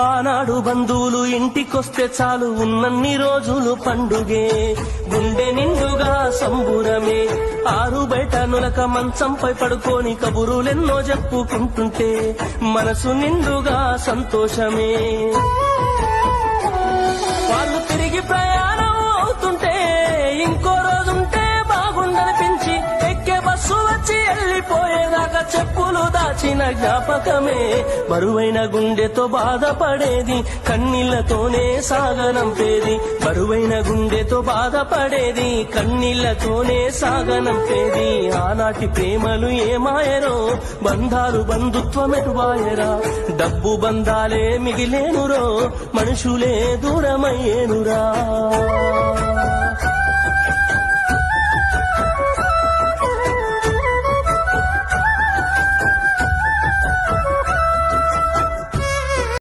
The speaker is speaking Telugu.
ఆనాడు బంధువులు ఇంటికొస్తే చాలు ఉన్నన్ని రోజులు పండుగే, గుండె నిండుగా సంబురమే. ఆరు బయట నులక మంచంపై పడుకొని కబురులెన్నో చెప్పుకుంటుంటే మనసు నిండుగా సంతోషమే. వాళ్ళు తిరిగి ప్రయాణం అవుతుంటే ఇంకో రోజుంటే బాగుండనిపించి ఎక్కే బస్సు వచ్చి వెళ్ళిపోయేదాకా చెప్పులు దాచిన జ్ఞాపకమే. బరువైన గుండెతో బాధపడేది కన్నీళ్లతోనే సాగనంపేది, బరువైన గుండెతో బాధపడేది కన్నీళ్లతోనే సాగనంపేది. ఆనాటి ప్రేమలు ఏమాయరో, బంధాలు బంధుత్వమెటువాయరా. డబ్బు బంధాలే మిగిలేనురో, మనుషులే దూరమయ్యేనురా.